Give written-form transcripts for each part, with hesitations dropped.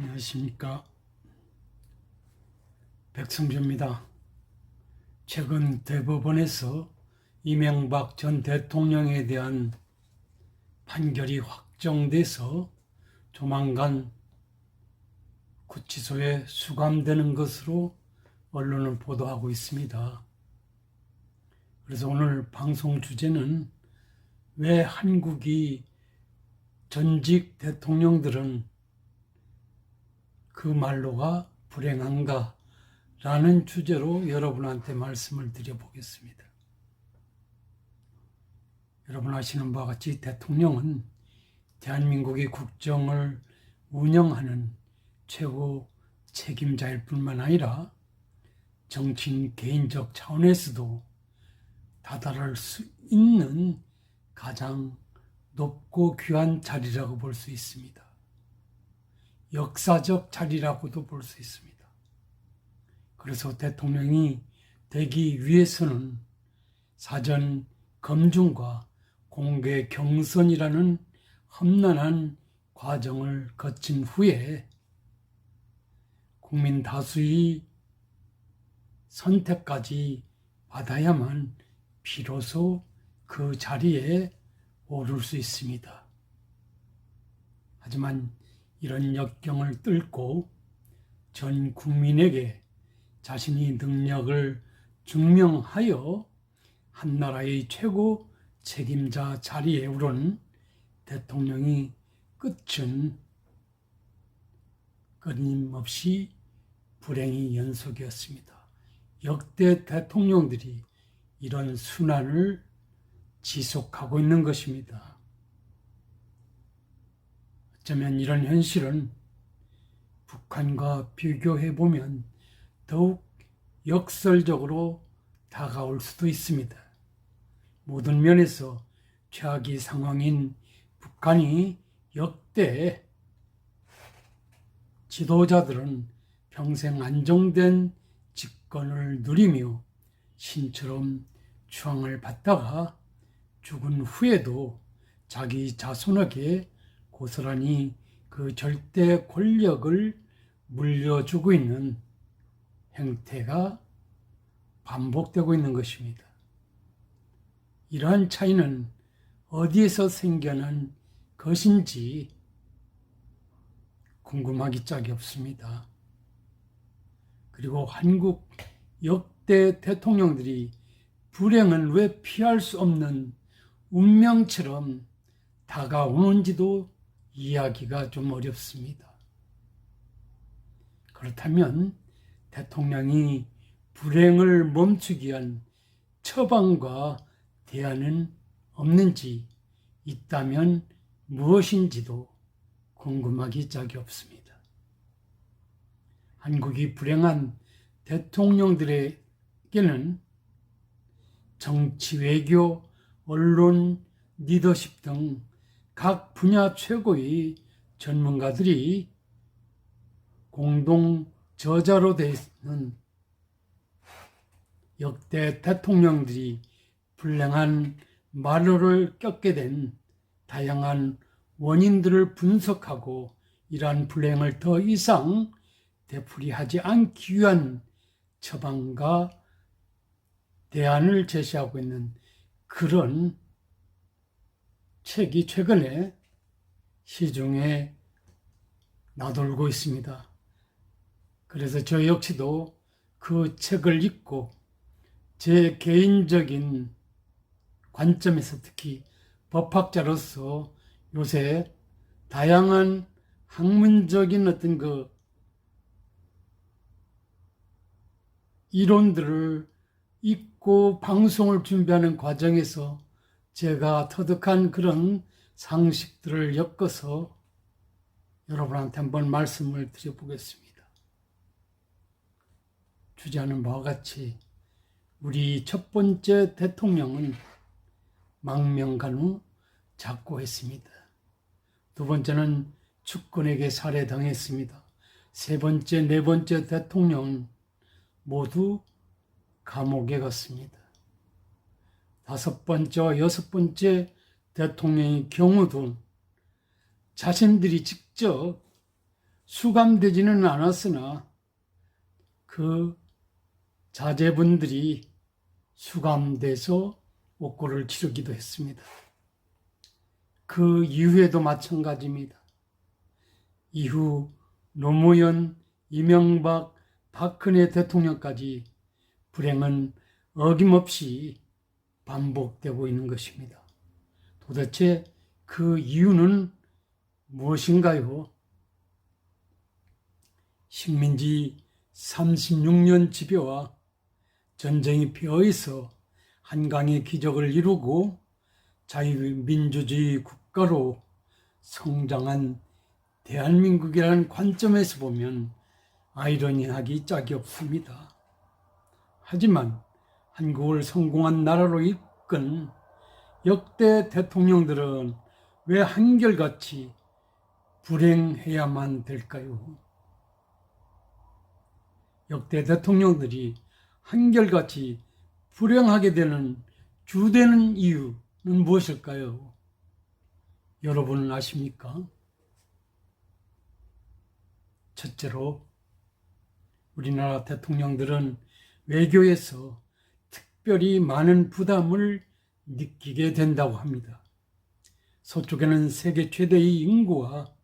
안녕하십니까. 백성주입니다. 최근 대법원에서 이명박 전 대통령에 대한 판결이 확정돼서 조만간 구치소에 수감되는 것으로 언론은 보도하고 있습니다. 그래서 오늘 방송 주제는 왜 한국이 전직 대통령들은 그 말로가 불행한가? 라는 주제로 여러분한테 말씀을 드려보겠습니다. 여러분 아시는 바와 같이 대통령은 대한민국의 국정을 운영하는 최고 책임자일 뿐만 아니라 정치인 개인적 차원에서도 다다를 수 있는 가장 높고 귀한 자리라고 볼 수 있습니다. 역사적 자리라고도 볼 수 있습니다. 그래서 대통령이 되기 위해서는 사전 검증과 공개 경선이라는 험난한 과정을 거친 후에 국민 다수의 선택까지 받아야만 비로소 그 자리에 오를 수 있습니다. 하지만 이런 역경을 뚫고 전 국민에게 자신의 능력을 증명하여 한나라의 최고 책임자 자리에 오른 대통령이 끝은 끊임없이 불행의 연속이었습니다. 역대 대통령들이 이런 순환을 지속하고 있는 것입니다. 어쩌면 이런 현실은 북한과 비교해보면 더욱 역설적으로 다가올 수도 있습니다. 모든 면에서 최악의 상황인 북한이 역대 지도자들은 평생 안정된 집권을 누리며 신처럼 추앙을 받다가 죽은 후에도 자기 자손에게 고스란히 그 절대 권력을 물려주고 있는 행태가 반복되고 있는 것입니다. 이러한 차이는 어디에서 생겨난 것인지 궁금하기 짝이 없습니다. 그리고 한국 역대 대통령들이 불행은 왜 피할 수 없는 운명처럼 다가오는지도 이해하기가 좀 어렵습니다. 그렇다면 대통령이 불행을 멈추기 위한 처방과 대안은 없는지, 있다면 무엇인지도 궁금하기 짝이 없습니다. 한국이 불행한 대통령들에게는 정치, 외교, 언론, 리더십 등 각 분야 최고의 전문가들이 공동 저자로 되어 있는 역대 대통령들이 불행한 마루를 겪게 된 다양한 원인들을 분석하고 이러한 불행을 더 이상 되풀이하지 않기 위한 처방과 대안을 제시하고 있는 그런 책이 최근에 시중에 나돌고 있습니다. 그래서 저 역시도 그 책을 읽고 제 개인적인 관점에서 특히 법학자로서 요새 다양한 학문적인 어떤 그 이론들을 읽고 방송을 준비하는 과정에서 제가 터득한 그런 상식들을 엮어서 여러분한테 한번 말씀을 드려보겠습니다. 주제하는 바와 같이 우리 첫 번째 대통령은 망명간후 작고했습니다. 두 번째는 측근에게 살해당했습니다. 세 번째, 네 번째 대통령은 모두 감옥에 갔습니다. 다섯 번째와 여섯 번째 대통령의 경우도 자신들이 직접 수감되지는 않았으나 그 자제분들이 수감돼서 옥고를 치르기도 했습니다. 그 이후에도 마찬가지입니다. 이후 노무현, 이명박, 박근혜 대통령까지 불행은 어김없이 반복되고 있는 것입니다. 도대체 그 이유는 무엇인가요? 식민지 36년 지배와 전쟁이 폐허해서 한강의 기적을 이루고 자유민주주의 국가로 성장한 대한민국이라는 관점에서 보면 아이러니하기 짝이 없습니다. 하지만 한국을 성공한 나라로 이끈 역대 대통령들은 왜 한결같이 불행해야만 될까요? 역대 대통령들이 한결같이 불행하게 되는 주되는 이유는 무엇일까요? 여러분은 아십니까? 첫째로 우리나라 대통령들은 외교에서 특별히 많은 부담을 느끼게 된다고 합니다. 서쪽에는 세계 최대의 인구와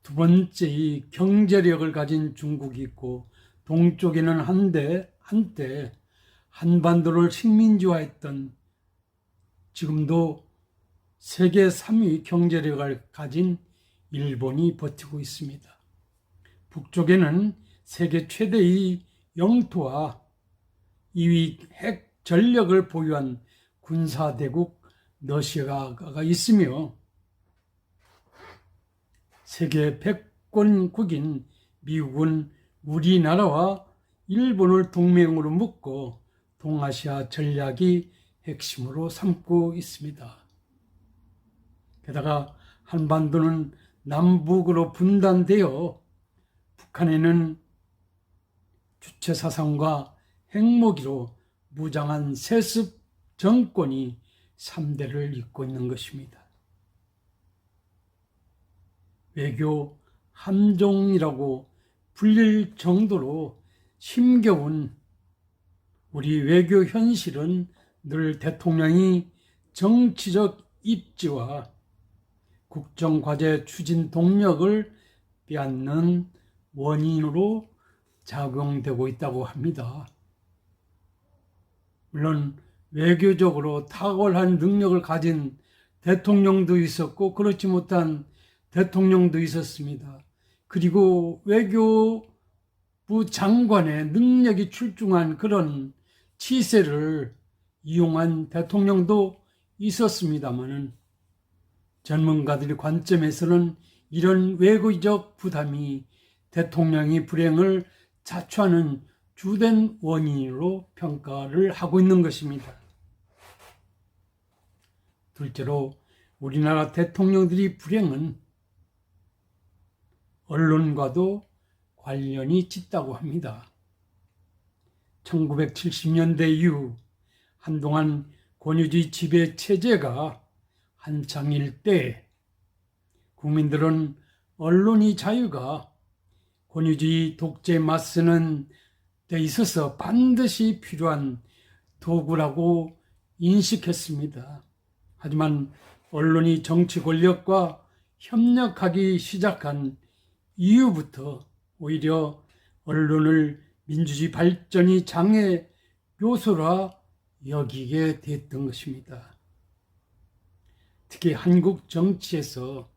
두 번째의 경제력을 가진 중국이 있고, 동쪽에는 한때 한반도를 식민지화했던, 지금도 세계 3위 경제력을 가진 일본이 버티고 있습니다. 북쪽에는 세계 최대의 영토와 2위 핵 전력을 보유한 군사대국 러시아가 있으며, 세계 패권국인 미국은 우리나라와 일본을 동맹으로 묶고 동아시아 전략이 핵심으로 삼고 있습니다. 게다가 한반도는 남북으로 분단되어 북한에는 주체사상과 핵무기로 무장한 세습 정권이 3대를 잇고 있는 것입니다. 외교 함정이라고 불릴 정도로 힘겨운 우리 외교 현실은 늘 대통령이 정치적 입지와 국정과제 추진 동력을 빼앗는 원인으로 작용되고 있다고 합니다. 물론 외교적으로 탁월한 능력을 가진 대통령도 있었고 그렇지 못한 대통령도 있었습니다. 그리고 외교부 장관의 능력이 출중한 그런 치세를 이용한 대통령도 있었습니다마는, 전문가들의 관점에서는 이런 외교적 부담이 대통령의 불행을 자초하는 주된 원인으로 평가를 하고 있는 것입니다. 둘째로 우리나라 대통령들의 불행은 언론과도 관련이 짙다고 합니다. 1970년대 이후 한동안 권위주의 지배 체제가 한창일 때 국민들은 언론의 자유가 권위주의 독재에 맞서는 데 있어서 반드시 필요한 도구라고 인식했습니다. 하지만 언론이 정치 권력과 협력하기 시작한 이후부터 오히려 언론을 민주주의 발전의 장애 요소라 여기게 됐던 것입니다. 특히 한국 정치에서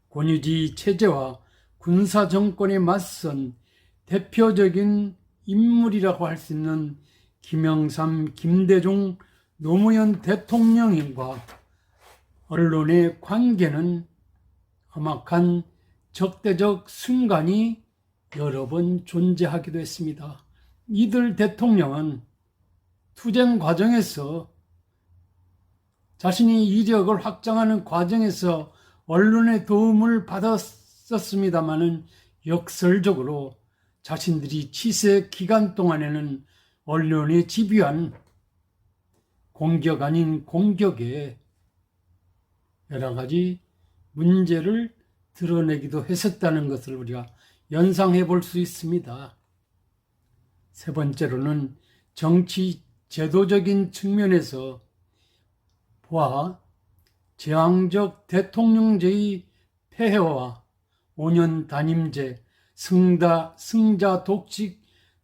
권위주의 체제와 군사 정권에 맞선 대표적인 인물이라고 할 수 있는 김영삼, 김대중, 노무현 대통령과 언론의 관계는 험악한 적대적 순간이 여러 번 존재하기도 했습니다. 이들 대통령은 투쟁 과정에서 자신이 이력을 확장하는 과정에서 언론의 도움을 받았었습니다마는 역설적으로 자신들이 치세 기간 동안에는 언론에 집요한 공격 아닌 공격에 여러 가지 문제를 드러내기도 했었다는 것을 우리가 연상해 볼 수 있습니다. 세 번째로는 정치 제도적인 측면에서 보아 제왕적 대통령제의 폐해와 5년 단임제, 승자 독식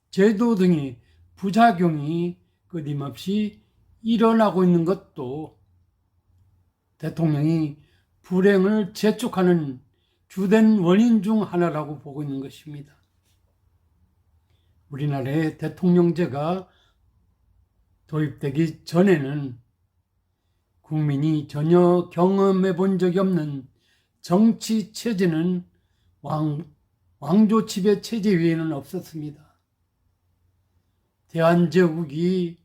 제도 등의 부작용이 끊임없이 일어나고 있는 것도 대통령이 불행을 재촉하는 주된 원인 중 하나라고 보고 있는 것입니다. 우리나라의 대통령제가 도입되기 전에는 국민이 전혀 경험해 본 적이 없는 정치 체제는 왕조 지배 체제 위에는 없었습니다. 대한제국이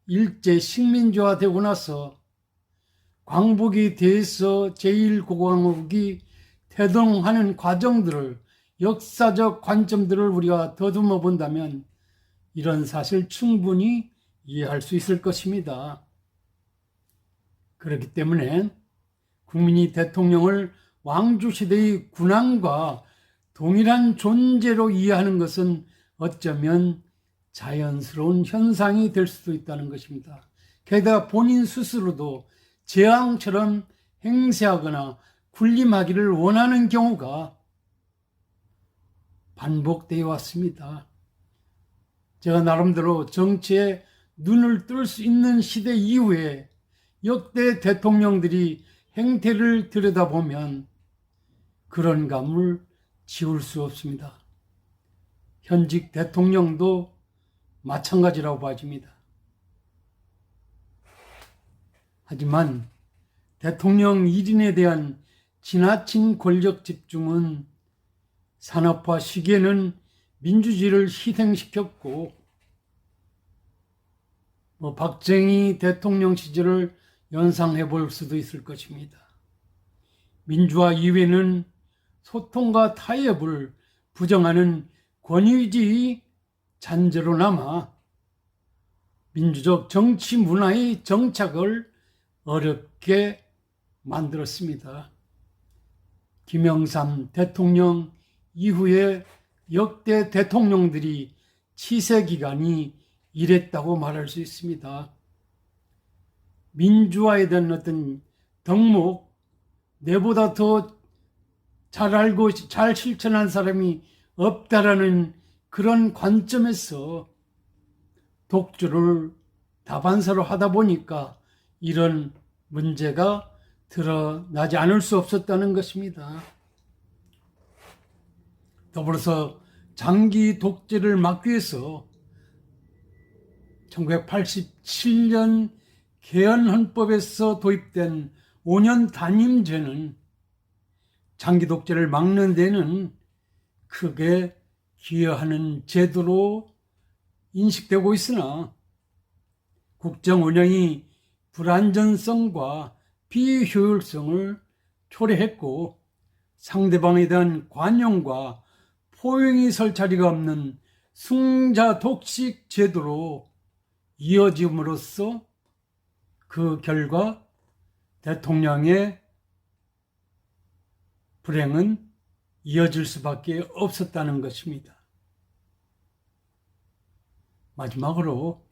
일제 식민지화되고 나서 광복이 돼서 제1공화국이 태동하는 과정들을, 역사적 관점들을 우리가 더듬어 본다면 이런 사실 충분히 이해할 수 있을 것입니다. 그렇기 때문에 국민이 대통령을 왕조시대의 군왕과 동일한 존재로 이해하는 것은 어쩌면 자연스러운 현상이 될 수도 있다는 것입니다. 게다가 본인 스스로도 제왕처럼 행세하거나 군림하기를 원하는 경우가 반복되어 왔습니다. 제가 나름대로 정치에 눈을 뜰 수 있는 시대 이후에 역대 대통령들이 행태를 들여다보면 그런 감을 지울 수 없습니다. 현직 대통령도 마찬가지라고 봐집니다. 하지만 대통령 1인에 대한 지나친 권력 집중은 산업화 시기에는 민주주의를 희생시켰고, 박정희 대통령 시절을 연상해 볼 수도 있을 것입니다. 민주화 이후에는 소통과 타협을 부정하는 권위주의 잔재로 남아 민주적 정치 문화의 정착을 어렵게 만들었습니다. 김영삼 대통령 이후에 역대 대통령들이 치세 기간이 이랬다고 말할 수 있습니다. 민주화에 대한 어떤 덕목, 내보다 더 잘 알고 잘 실천한 사람이 없다라는 그런 관점에서 독주를 다반사로 하다 보니까 이런 문제가 드러나지 않을 수 없었다는 것입니다. 더불어서 장기 독재를 막기 위해서 1987년 개헌헌법에서 도입된 5년 단임제는 장기 독재를 막는 데는 크게 기여하는 제도로 인식되고 있으나 국정 운영이 불안전성과 비효율성을 초래했고 상대방에 대한 관용과 포용이 설 자리가 없는 승자 독식 제도로 이어짐으로써 그 결과 대통령의 불행은 이어질 수밖에 없었다는 것입니다. 마지막으로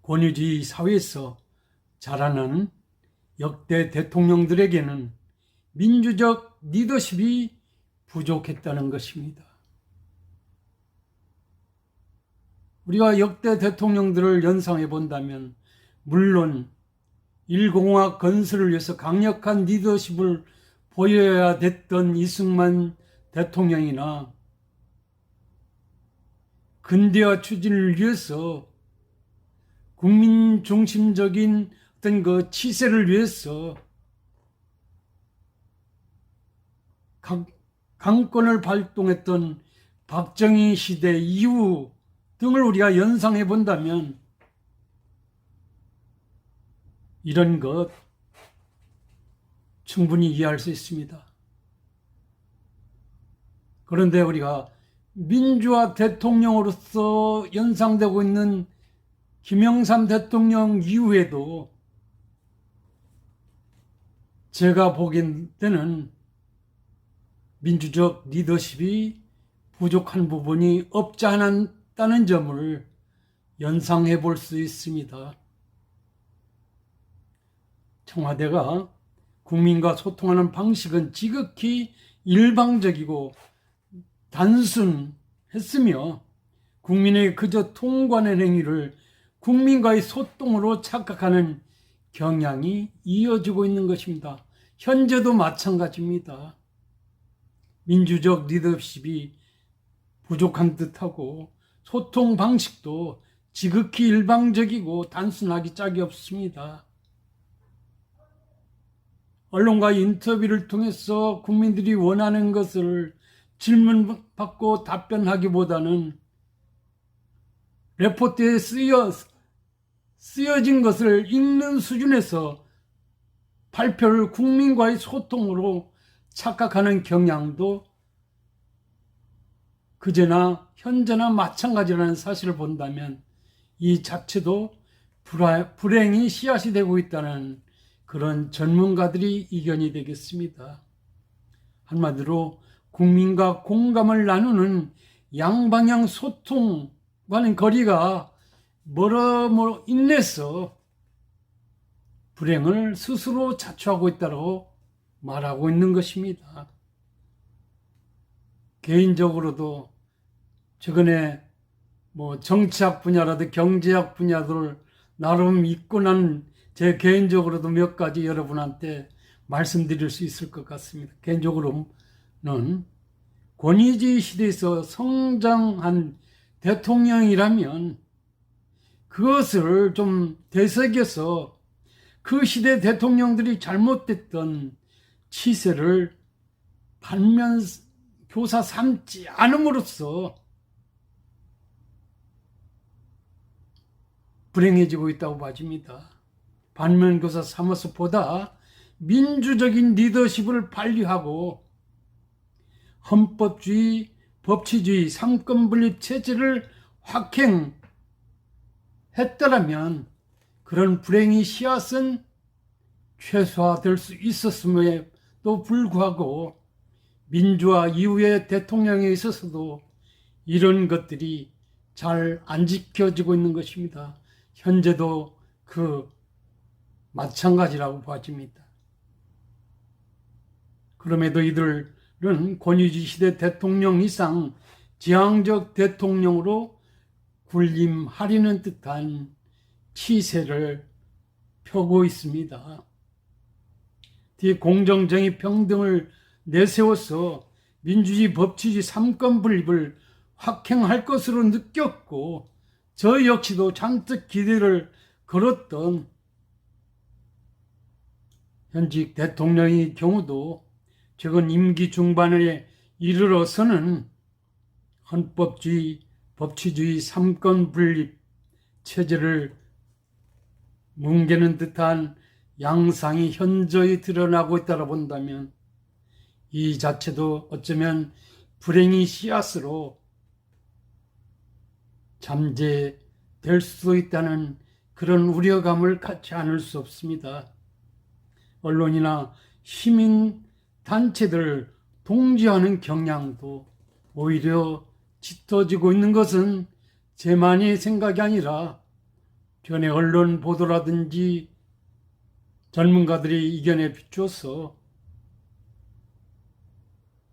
권위주의 사회에서 자라는 역대 대통령들에게는 민주적 리더십이 부족했다는 것입니다. 우리가 역대 대통령들을 연상해 본다면 물론 1공화 건설을 위해서 강력한 리더십을 보여야 됐던 이승만 대통령이나 근대화 추진을 위해서 국민 중심적인 어떤 그 치세를 위해서 강권을 발동했던 박정희 시대 이후 등을 우리가 연상해 본다면 이런 것 충분히 이해할 수 있습니다. 그런데 우리가 민주화 대통령으로서 연상되고 있는 김영삼 대통령 이후에도 제가 보기에는 민주적 리더십이 부족한 부분이 없지 않았다는 점을 연상해 볼 수 있습니다. 청와대가 국민과 소통하는 방식은 지극히 일방적이고 단순했으며 국민의 그저 통관의 행위를 국민과의 소통으로 착각하는 경향이 이어지고 있는 것입니다. 현재도 마찬가지입니다. 민주적 리더십이 부족한 듯하고 소통 방식도 지극히 일방적이고 단순하기 짝이 없습니다. 언론과 인터뷰를 통해서 국민들이 원하는 것을 질문받고 답변하기보다는 레포트에 쓰여진 것을 읽는 수준에서 발표를 국민과의 소통으로 착각하는 경향도 그제나 현재나 마찬가지라는 사실을 본다면 이 자체도 불행이 씨앗이 되고 있다는 그런 전문가들이 이견이 되겠습니다. 한마디로 국민과 공감을 나누는 양방향 소통과는 거리가 멀어 인내서 불행을 스스로 자초하고 있다고 말하고 있는 것입니다. 개인적으로도 최근에 정치학 분야라든 경제학 분야를 나름 있고 난 제 개인적으로도 몇 가지 여러분한테 말씀드릴 수 있을 것 같습니다. 개인적으로는 권위주의 시대에서 성장한 대통령이라면 그것을 좀 되새겨서 그 시대 대통령들이 잘못됐던 치세를 반면교사 삼지 않음으로써 불행해지고 있다고 봐집니다. 반면교사 삼아서 보다 민주적인 리더십을 발휘하고 헌법주의, 법치주의, 삼권분립 체제를 확행했더라면 그런 불행의 씨앗은 최소화될 수 있었음에도 불구하고 민주화 이후의 대통령에 있어서도 이런 것들이 잘 안 지켜지고 있는 것입니다. 현재도 그 마찬가지라고 봐집니다. 그럼에도 이들은 권위주의 시대 대통령 이상 지향적 대통령으로 군림하려는 듯한 치세를 펴고 있습니다. 뒤에 공정, 정의, 평등을 내세워서 민주주의, 법치주의, 삼권분립을 확행할 것으로 느꼈고 저 역시도 잔뜩 기대를 걸었던 현직 대통령의 경우도 최근 임기 중반에 이르러서는 헌법주의, 법치주의, 삼권분립 체제를 뭉개는 듯한 양상이 현저히 드러나고 있다고 본다면 이 자체도 어쩌면 불행의 씨앗으로 잠재될 수도 있다는 그런 우려감을 갖지 않을 수 없습니다. 언론이나 시민단체들을 동지하는 경향도 오히려 짙어지고 있는 것은 제만의 생각이 아니라 전에 언론 보도라든지 전문가들의 의견에 비춰서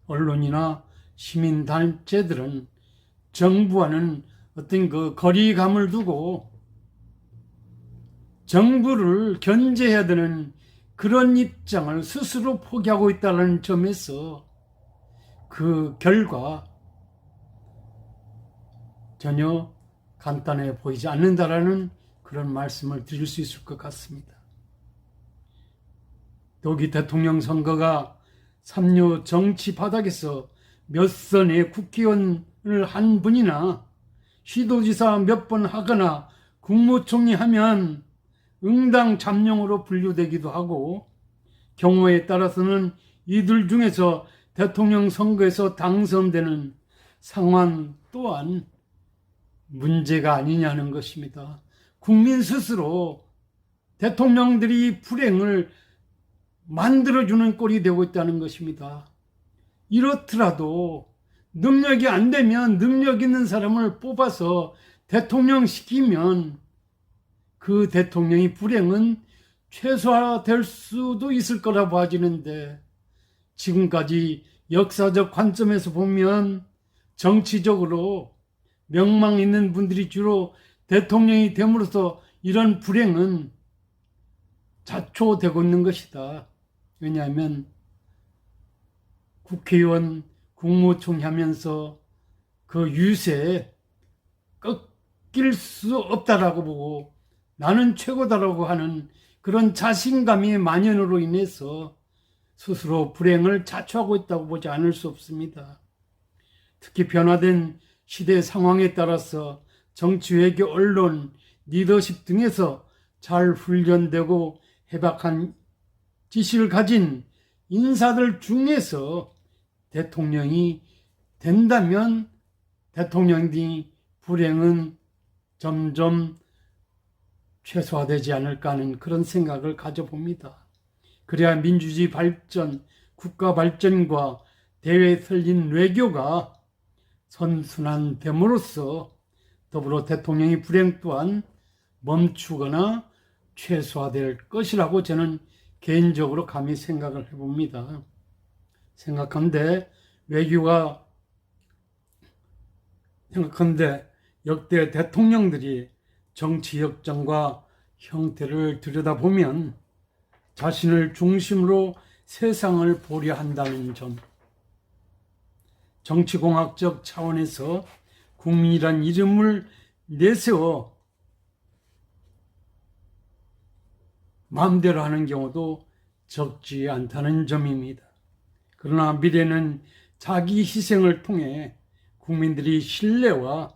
언론이나 시민단체들은 정부와는 어떤 그 거리감을 두고 정부를 견제해야 되는 그런 입장을 스스로 포기하고 있다는 점에서 그 결과 전혀 간단해 보이지 않는다라는 그런 말씀을 드릴 수 있을 것 같습니다. 독일 대통령 선거가 삼류 정치 바닥에서 몇 선의 국회의원을 한 분이나 시도지사 몇 번 하거나 국무총리 하면 응당 잠룡으로 분류되기도 하고 경우에 따라서는 이들 중에서 대통령 선거에서 당선되는 상황 또한 문제가 아니냐는 것입니다. 국민 스스로 대통령들이 불행을 만들어주는 꼴이 되고 있다는 것입니다. 이렇더라도 능력이 안 되면 능력 있는 사람을 뽑아서 대통령 시키면 그 대통령의 불행은 최소화될 수도 있을 거라 봐지는데, 지금까지 역사적 관점에서 보면 정치적으로 명망 있는 분들이 주로 대통령이 됨으로써 이런 불행은 자초되고 있는 것이다. 왜냐하면 국회의원, 국무총리 하면서 그 유세에 꺾일 수 없다라고 보고 나는 최고다라고 하는 그런 자신감의 만연으로 인해서 스스로 불행을 자초하고 있다고 보지 않을 수 없습니다. 특히 변화된 시대 상황에 따라서 정치, 외교, 언론, 리더십 등에서 잘 훈련되고 해박한 지식을 가진 인사들 중에서 대통령이 된다면 대통령의 불행은 점점 최소화되지 않을까 하는 그런 생각을 가져봅니다. 그래야 민주주의 발전, 국가 발전과 대외 설린 외교가 선순환됨으로써 더불어 대통령의 불행 또한 멈추거나 최소화될 것이라고 저는 개인적으로 감히 생각을 해봅니다. 생각한데 역대 대통령들이 정치 역정과 형태를 들여다보면 자신을 중심으로 세상을 보려 한다는 점, 정치공학적 차원에서 국민이란 이름을 내세워 마음대로 하는 경우도 적지 않다는 점입니다. 그러나 미래는 자기 희생을 통해 국민들이 신뢰와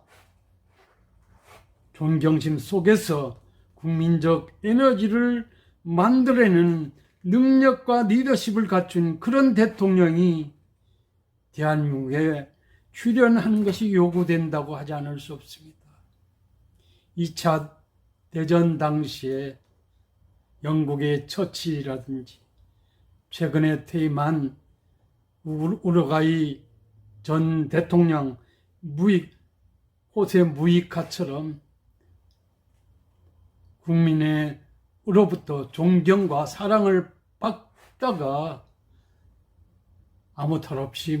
존경심 속에서 국민적 에너지를 만들어내는 능력과 리더십을 갖춘 그런 대통령이 대한민국에 출연하는 것이 요구된다고 하지 않을 수 없습니다. 2차 대전 당시에 영국의 처칠이라든지 최근에 퇴임한 우루과이 전 대통령 호세 무이카처럼 국민으로부터 존경과 사랑을 받다가 아무 탈 없이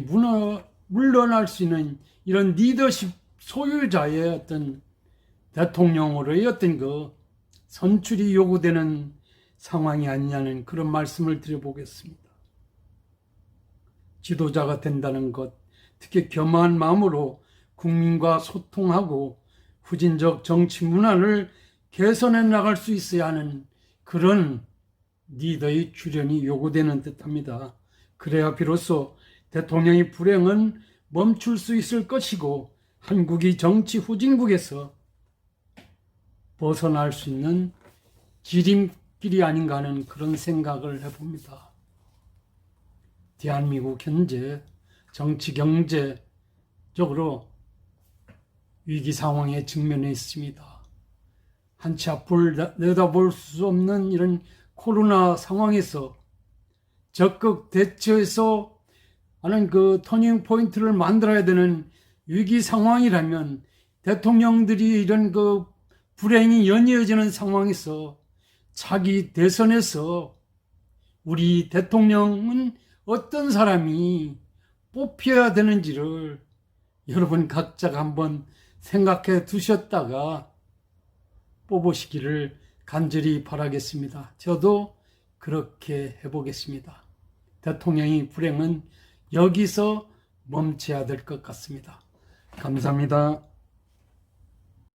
물러날 수 있는 이런 리더십 소유자의 어떤 대통령으로의 어떤 그 선출이 요구되는 상황이 아니냐는 그런 말씀을 드려보겠습니다. 지도자가 된다는 것, 특히 겸허한 마음으로 국민과 소통하고 후진적 정치 문화를 개선해 나갈 수 있어야 하는 그런 리더의 출연이 요구되는 듯합니다. 그래야 비로소 대통령의 불행은 멈출 수 있을 것이고 한국이 정치 후진국에서 벗어날 수 있는 지름길이 아닌가 하는 그런 생각을 해봅니다. 대한민국 현재 정치 경제적으로 위기 상황에 직면해 있습니다. 한치 앞을 내다볼 수 없는 이런 코로나 상황에서 적극 대처해서 하는 그 터닝 포인트를 만들어야 되는 위기 상황이라면 대통령들이 이런 그 불행이 연이어지는 상황에서 차기 대선에서 우리 대통령은 어떤 사람이 뽑혀야 되는지를 여러분 각자가 한번 생각해 두셨다가 뽑으시기를 간절히 바라겠습니다. 저도 그렇게 해보겠습니다. 대통령의 불행은 여기서 멈춰야 될 것 같습니다. 감사합니다.